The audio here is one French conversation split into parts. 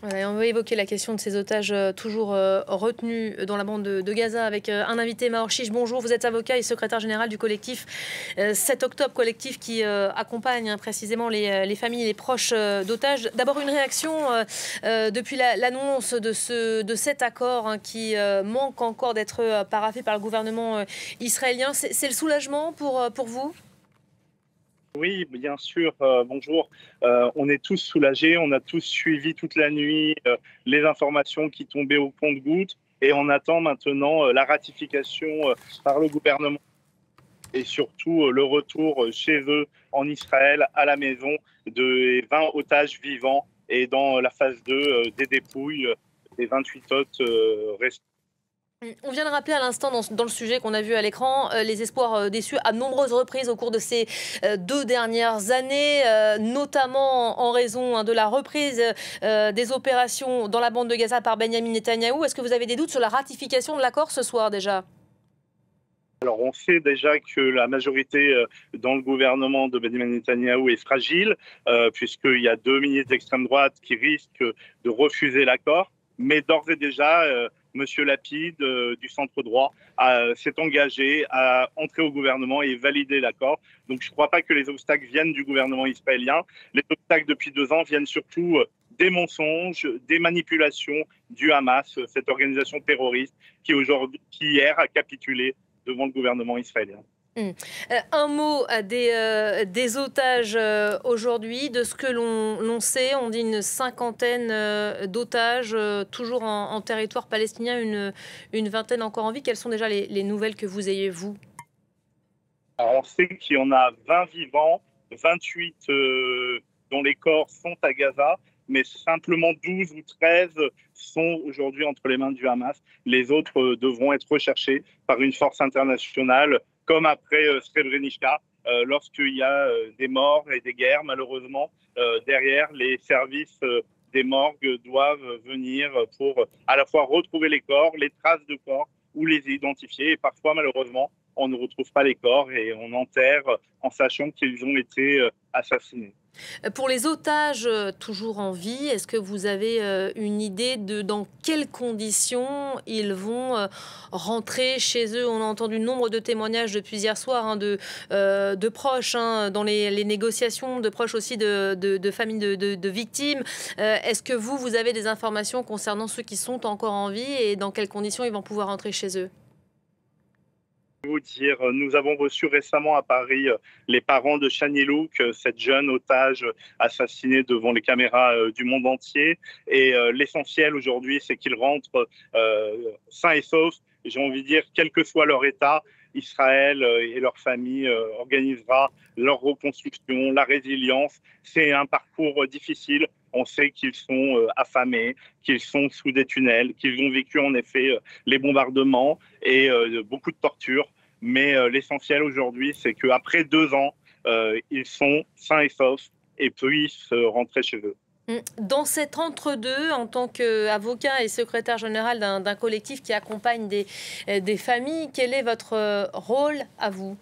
Voilà, on va évoquer la question de ces otages toujours retenus dans la bande de Gaza avec un invité, Maor Chiche. Bonjour, vous êtes avocat et secrétaire général du collectif 7 octobre, collectif qui accompagne précisément les familles et les proches d'otages. D'abord une réaction depuis l'annonce de cet accord qui manque encore d'être paraphé par le gouvernement israélien. C'est le soulagement pour vous? Oui, bien sûr. Bonjour. On est tous soulagés. On a tous suivi toute la nuit les informations qui tombaient au compte-gouttes et on attend maintenant la ratification par le gouvernement et surtout le retour chez eux en Israël à la maison de 20 otages vivants et dans la phase 2 des dépouilles des 28 hôtes restants. On vient de rappeler à l'instant dans le sujet qu'on a vu à l'écran les espoirs déçus à nombreuses reprises au cours de ces 2 dernières années, notamment en raison de la reprise des opérations dans la bande de Gaza par Benyamin Netanyahou. Est-ce que vous avez des doutes sur la ratification de l'accord ce soir déjà? Alors, on sait déjà que la majorité dans le gouvernement de Benjamin Netanyahou est fragile, puisqu'il y a 2 ministres d'extrême droite qui risquent de refuser l'accord. Mais d'ores et déjà, M. Lapid, du centre droit, s'est engagé à entrer au gouvernement et valider l'accord. Donc, je ne crois pas que les obstacles viennent du gouvernement israélien. Les obstacles depuis 2 ans viennent surtout des mensonges, des manipulations du Hamas, cette organisation terroriste qui hier a capitulé devant le gouvernement israélien. Un mot des otages aujourd'hui, de ce que l'on sait, on dit une cinquantaine d'otages toujours en territoire palestinien, une vingtaine encore en vie. Quelles sont déjà les nouvelles que vous ayez, vous? Alors, on sait qu'il y en a 20 vivants, 28 dont les corps sont à Gaza, mais simplement 12 ou 13 sont aujourd'hui entre les mains du Hamas. Les autres devront être recherchés par une force internationale, comme après Srebrenica, lorsqu'il y a des morts et des guerres, malheureusement, derrière, les services des morgues doivent venir pour à la fois retrouver les corps, les traces de corps, ou les identifier. Et parfois, malheureusement, on ne retrouve pas les corps et on enterre en sachant qu'ils ont été assassinés. Pour les otages toujours en vie, est-ce que vous avez une idée de dans quelles conditions ils vont rentrer chez eux? On a entendu nombre de témoignages depuis hier soir de proches dans les négociations, de proches aussi de familles de victimes. Est-ce que vous avez des informations concernant ceux qui sont encore en vie et dans quelles conditions ils vont pouvoir rentrer chez eux? Vous dire, nous avons reçu récemment à Paris les parents de Shani Louk, cette jeune otage assassinée devant les caméras du monde entier. Et l'essentiel aujourd'hui, c'est qu'ils rentrent sains et saufs. J'ai envie de dire, quel que soit leur état, Israël et leur famille organisera leur reconstruction, la résilience. C'est un parcours difficile. On sait qu'ils sont affamés, qu'ils sont sous des tunnels, qu'ils ont vécu en effet les bombardements et beaucoup de torture. Mais l'essentiel aujourd'hui, c'est qu'après 2 ans, ils sont sains et saufs et puissent rentrer chez eux. Dans cet entre-deux, en tant qu'avocat et secrétaire général d'un collectif qui accompagne des familles, quel est votre rôle à vous?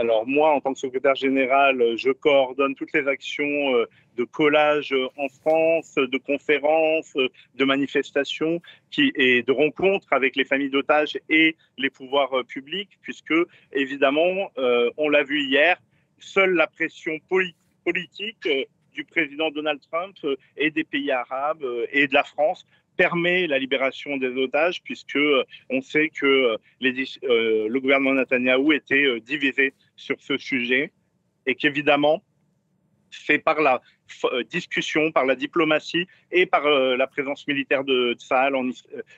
Alors moi, en tant que secrétaire général, je coordonne toutes les actions de collage en France, de conférences, de manifestations et de rencontres avec les familles d'otages et les pouvoirs publics, puisque évidemment, on l'a vu hier, seule la pression politique du président Donald Trump et des pays arabes et de la France permet la libération des otages, puisque on sait que le gouvernement Netanyahou était divisé sur ce sujet et qu'évidemment, c'est par la discussion, par la diplomatie et par la présence militaire de Tsahal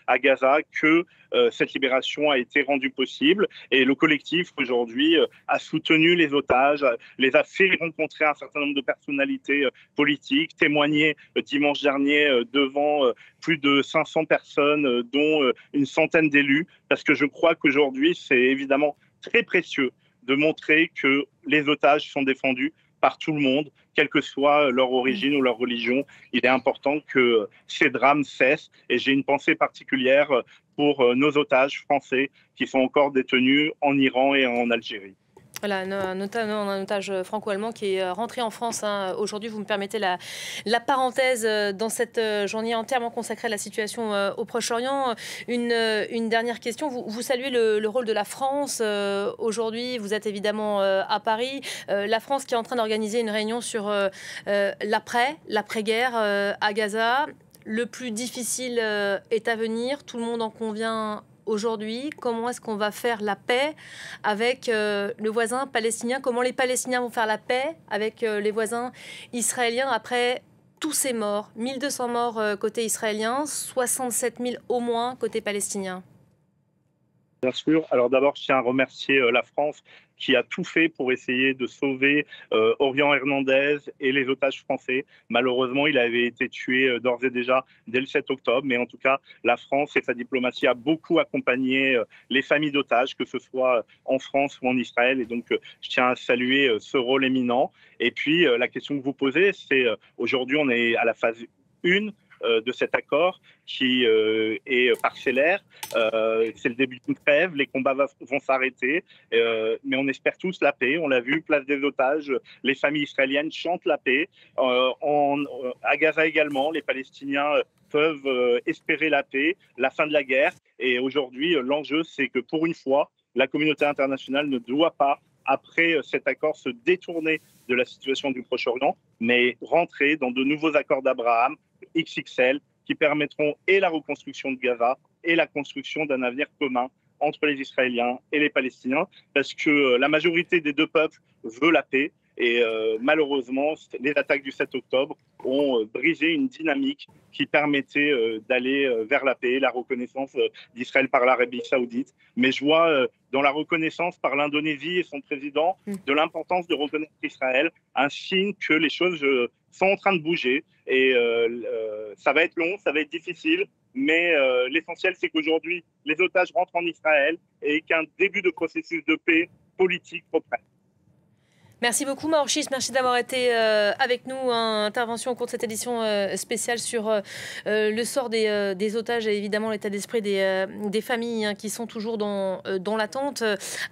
à Gaza que cette libération a été rendue possible. Et le collectif, aujourd'hui, a soutenu les otages, les a fait rencontrer un certain nombre de personnalités politiques, témoigner dimanche dernier devant plus de 500 personnes, dont une centaine d'élus, parce que je crois qu'aujourd'hui, c'est évidemment très précieux de montrer que les otages sont défendus par tout le monde, quelle que soit leur origine ou leur religion. Il est important que ces drames cessent et j'ai une pensée particulière pour nos otages français qui sont encore détenus en Iran et en Algérie. Voilà, notamment un otage franco-allemand qui est rentré en France. Aujourd'hui, vous me permettez la parenthèse dans cette journée entièrement consacrée à la situation au Proche-Orient. Une dernière question. Vous saluez le rôle de la France. Aujourd'hui, vous êtes évidemment à Paris. La France qui est en train d'organiser une réunion sur l'après-guerre à Gaza. Le plus difficile est à venir. Tout le monde en convient aujourd'hui. Comment est-ce qu'on va faire la paix avec le voisin palestinien? Comment les Palestiniens vont faire la paix avec les voisins israéliens après tous ces morts? 1200 morts côté israélien, 67 000 au moins côté palestinien. Bien sûr. Alors d'abord, je tiens à remercier la France qui a tout fait pour essayer de sauver Orion Hernandez et les otages français. Malheureusement, il avait été tué d'ores et déjà dès le 7 octobre. Mais en tout cas, la France et sa diplomatie a beaucoup accompagné les familles d'otages, que ce soit en France ou en Israël. Et donc, je tiens à saluer ce rôle éminent. Et puis, la question que vous posez, c'est aujourd'hui, on est à la phase 1 de cet accord qui est parcellaire. C'est le début d'une trêve, les combats vont s'arrêter, mais on espère tous la paix. On l'a vu, place des otages, les familles israéliennes chantent la paix. À Gaza également, les Palestiniens peuvent espérer la paix, la fin de la guerre. Et aujourd'hui, l'enjeu, c'est que pour une fois, la communauté internationale ne doit pas, après cet accord, se détourner de la situation du Proche-Orient, mais rentrer dans de nouveaux accords d'Abraham, XXL, qui permettront et la reconstruction de Gaza et la construction d'un avenir commun entre les Israéliens et les Palestiniens, parce que la majorité des deux peuples veut la paix. Et malheureusement, les attaques du 7 octobre ont brisé une dynamique qui permettait d'aller vers la paix, la reconnaissance d'Israël par l'Arabie saoudite. Mais je vois dans la reconnaissance par l'Indonésie et son président de l'importance de reconnaître Israël, un signe que les choses sont en train de bouger. Et ça va être long, ça va être difficile, mais l'essentiel, c'est qu'aujourd'hui, les otages rentrent en Israël et qu'un début de processus de paix politique reprenne. Merci beaucoup Maor Chiche, merci d'avoir été avec nous. Intervention au cours de cette édition spéciale sur le sort des otages et évidemment l'état d'esprit des familles qui sont toujours dans l'attente.